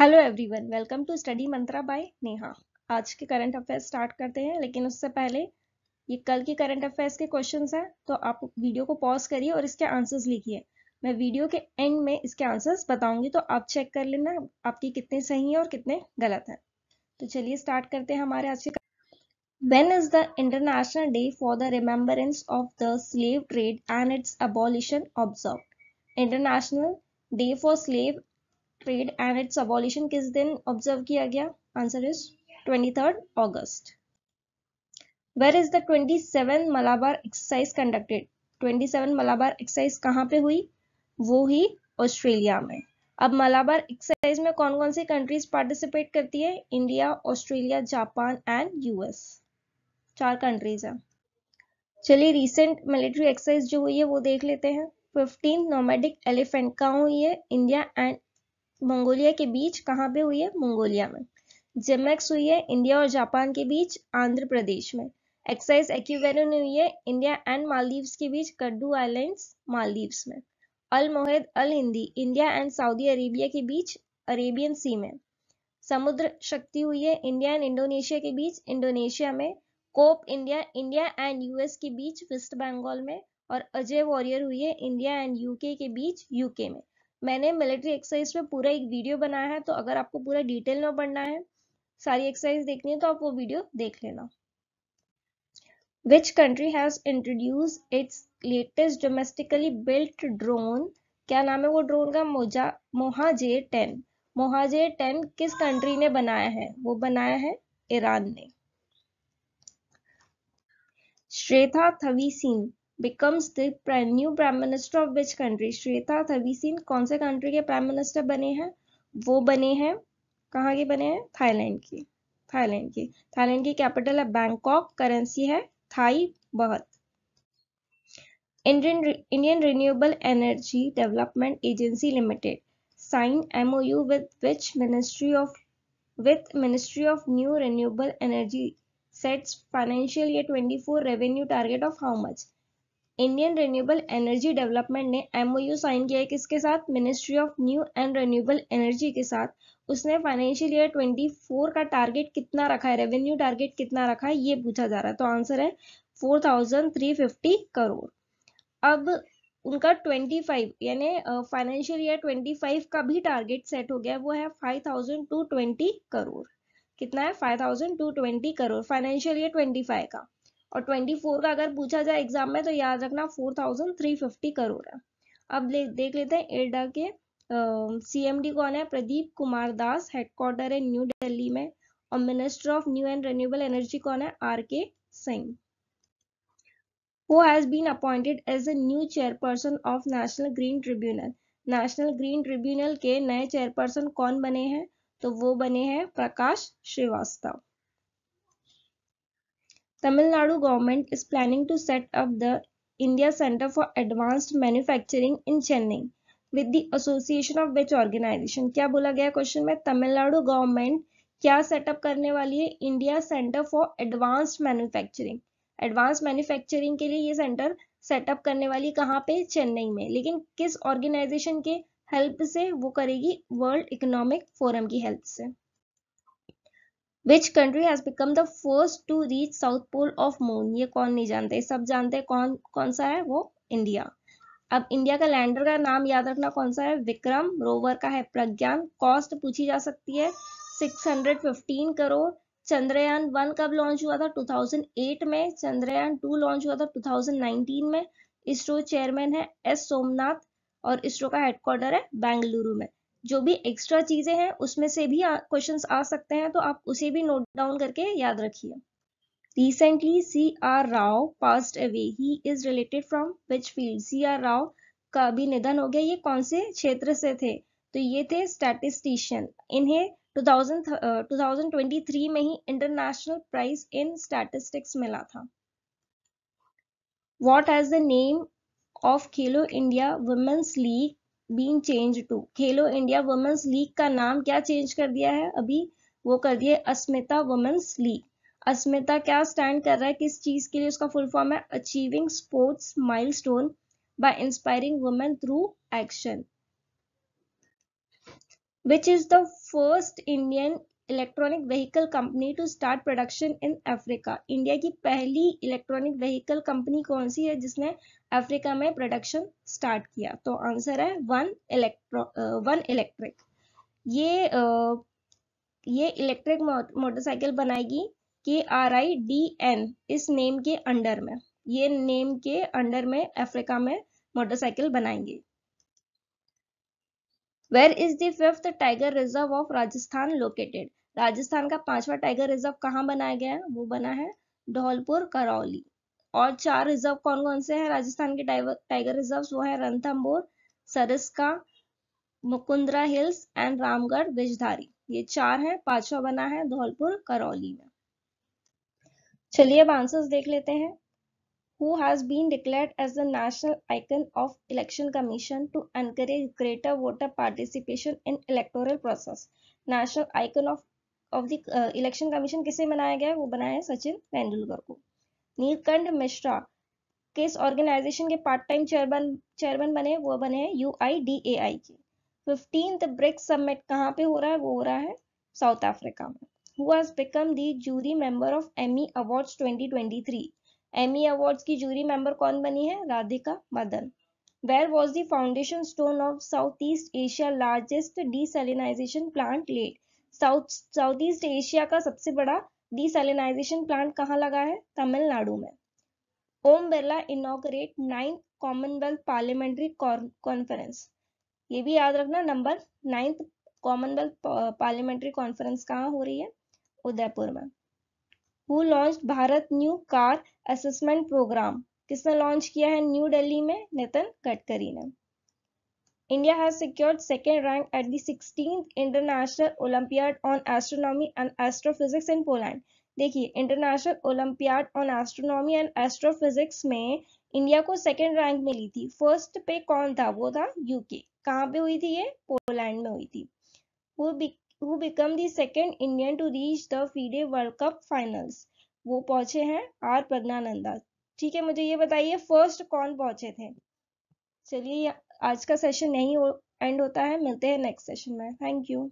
Hello everyone, welcome to study mantra by Neha. आज के current affairs start करते हैं, लेकिन उससे पहले ये कल के करंट अफेयर्स के क्वेश्चंस हैं, तो आप वीडियो को पॉज करिए और इसके आंसर्स लिखिए। मैं वीडियो के एंड में इसके आंसर्स बताऊंगी, तो आप चेक कर लेना आपकी कितने सही हैं और कितने गलत हैं। तो चलिए स्टार्ट करते हैं हमारे आज के। When is the International Day for the Remembrance of the Slave Trade and its Abolition observed? International Day for Slave trade and its abolition किस दिन ऑब्जर्व किया गया? आंसर इज 23rd अगस्त। Where is the 27 Malabar exercise conducted? 27 Malabar exercise कहाँ पे हुई? वो ही Australia में। अब मलाबार एक्सरसाइज में कौन कौन सी कंट्रीज पार्टिसिपेट करती है? India, Australia, Japan and US. 4 countries है। चलिए रिसेंट मिलिट्री एक्सरसाइज जो हुई है वो देख लेते हैं। 15 नोमैडिक एलिफेंट कहाँ हुई है? इंडिया एंड मंगोलिया के बीच। कहाँ पे हुई है? मंगोलिया में। जिमेक्स हुई है इंडिया और जापान के बीच, आंध्र प्रदेश में। एक्सरसाइज एक्यूवेरियन हुई है इंडिया एंड मालदीव्स के बीच, कड्डू आइलैंड्स, मालदीव्स में। Al Mohed Al Hindi India and Saudi Arabia के बीच, अरेबियन सी में। समुद्र शक्ति हुई है इंडिया एंड इंडोनेशिया के बीच, इंडोनेशिया में। Cope India India and US के बीच, वेस्ट बंगाल में। और अजय वॉरियर हुई है इंडिया एंड यूके के बीच, यूके में। मैंने मिलिट्री एक्सरसाइज पे पूरा एक वीडियो बनाया है, तो अगर आपको पूरा डिटेल में पढ़ना है, सारी एक्सरसाइज देखनी है, तो आप वो वीडियो देख लेना। Which country has introduced its latest domestically built drone? क्या नाम है वो ड्रोन का? मोहाजे 10। मोहाजे 10 किस कंट्री ने बनाया है? वो बनाया है ईरान ने। Shweta थवीसीन becomes the new prime minister of which country? Shweta थवीसीन कौन से कंट्री के प्राइम मिनिस्टर बने हैं? वो बने हैं, कहाँ के बने हैं? थाईलैंड की। थाईलैंड की कैपिटल है बैंकॉक, करेंसी है Thai baht. Indian renewable energy development agency limited sign MOU with Ministry of New Renewable Energy sets financial year 24 revenue target of how much? Indian renewable energy development ने MOU sign किया है किसके साथ? Ministry of new and renewable energy के साथ। उसने financial year 24 का target कितना रखा है? रेवेन्यू टारगेट कितना रखा है, ये पूछा जा रहा है। तो आंसर है 4350 करोड़। अब उनका 25 यानी फाइनेंशियल ईयर 25 का भी टारगेट सेट हो गया, वो है 5220 करोड़। कितना है? 5220 करोड़ फाइनेंशियल ईयर 25 का। और 24 का अगर पूछा जाए एग्जाम में, तो याद रखना 4350 करोड़ है। अब देख लेते हैं एडा के CMD कौन है? प्रदीप कुमार दास, हेडक्वार्टर है न्यू दिल्ली में। और minister of new and renewable energy कौन है? RK Singh. Who has been appointed as the new chairperson of National Green Tribunal? National green tribunal के नए चेयरपर्सन कौन बने हैं? तो वो बने हैं Prakash Srivastava. Tamil Nadu government is planning to set up the India Center for Advanced Manufacturing in Chennai with the association of which organization? क्या बोला गया क्वेश्चन में? तमिलनाडु गवर्नमेंट क्या सेटअप करने वाली है? India centre for advanced manufacturing. Advance manufacturing के लिए ये सेंटर सेटअप करने वाली, कहाँ पे? चेन्नई में। लेकिन किस ऑर्गेनाइजेशन के हेल्प से वो करेगी? वर्ल्ड इकोनॉमिक फोरम की हेल्प से। Which country has become the first to reach South Pole of Moon? ये कौन नहीं जानते, सब जानते हैं। कौन कौन सा है वो? इंडिया। अब इंडिया का लैंडर का नाम याद रखना कौन सा है? विक्रम। रोवर का है प्रज्ञान। कॉस्ट पूछी जा सकती है 615 करोड़। चंद्रयान 1 कब लॉन्च हुआ था? 2008 में। चंद्रयान 2 लॉन्च हुआ था 2019 में। इसरो चेयरमैन है S सोमनाथ और इसरो का हेडक्वार्टर है बेंगलुरु में। जो भी एक्स्ट्रा चीजें हैं उसमें से भी क्वेश्चंस आ सकते हैं, तो आप उसे भी नोट डाउन करके याद रखिए। Recently, C.R. Rao passed away. He is related from which field? C.R. Rao का भी निधन हो गया। ये कौन से क्षेत्र से थे? तो ये थे स्टैटिस्टिशियन। इन्हें 2023 में ही इंटरनेशनल प्राइज इन स्टैटिस्टिक्स मिला था। What has the name of Khelo India women's league been change to? Khelo India women's league का नाम क्या चेंज कर दिया है अभी? वो कर दिया अस्मिता वुमेन्स लीग। अस्मिता क्या स्टैंड कर रहा है, किस चीज के लिए? उसका फुल फॉर्म है achieving sports milestone by inspiring women through action. Which is the first Indian electronic vehicle company to start production in Africa? India की पहली इलेक्ट्रॉनिक व्हीकल कंपनी कौन सी है जिसने अफ्रीका में प्रोडक्शन स्टार्ट किया? तो आंसर है वन इलेक्ट्रिक। ये इलेक्ट्रिक मोटरसाइकिल बनाएगी KRIDN इस नेम के अंडर में, ये नेम के अंडर में अफ्रीका में मोटरसाइकिल बनाएंगे। Where is the fifth tiger reserve of Rajasthan located? Rajasthan का 5वां टाइगर रिजर्व कहाँ बनाया गया है? वो बना है धौलपुर करौली। और 4 रिजर्व कौन कौन से हैं राजस्थान के टाइगर रिजर्व? वो है रणथंभौर, सरिस्का, मुकुंदरा हिल्स एंड रामगढ़ विजधारी। ये 4 हैं, 5वां बना है धौलपुर करौली में। चलिए अब आंसर्स देख लेते हैं। Who has been declared as the national icon of Election Commission to encourage greater voter participation in electoral process? National icon of the Election Commission किसे बनाया गया है? वो बनाया है सचिन तेंदुलकर को। नीलकंठ मिश्रा किस ऑर्गेनाइजेशन के पार्ट टाइम चेयरमैन बने? वो बने हैं UIDAI के। 15th ब्रिक्स समिट कहाँ पे हो रहा है? वो हो रहा है साउथ अफ्रीका में। Who has become the jury member of Emmy Awards 2023? Emmy awards की जूरी मेंबर कौन बनी है? Radhika Madan. Where was the foundation stone of South East Asia largest desalination plant laid? South East Asia का सबसे बड़ा desalinisation plant कहाँ लगा है? तमिलनाडु में। Om Birla inaugurate 9th Commonwealth parliamentary conference. ये भी याद रखना, number 9th Commonwealth parliamentary conference कहाँ हो रही है? उदयपुर में। Who launched Bharat new car assessment programme? किसने लॉन्च किया है न्यू दिल्ली में? नितिन गडकरी ने। India has secured second rank at the 16th International Olympiad on Astronomy and Astrophysics in Poland. देखिए, international olympiad on astronomy and astrophysics में इंडिया को second rank मिली थी। First पे कौन था? वो था यूके। कहाँ पे हुई थी ये? पोलैंड में हुई थी। Who become the second Indian to reach the FIDE World Cup finals? वो पहुंचे हैं आर प्रज्ञानंदा। ठीक है, मुझे ये बताइए फर्स्ट कौन पहुंचे थे? चलिए आज का सेशन यहीं एंड होता है, मिलते हैं नेक्स्ट सेशन में। Thank you.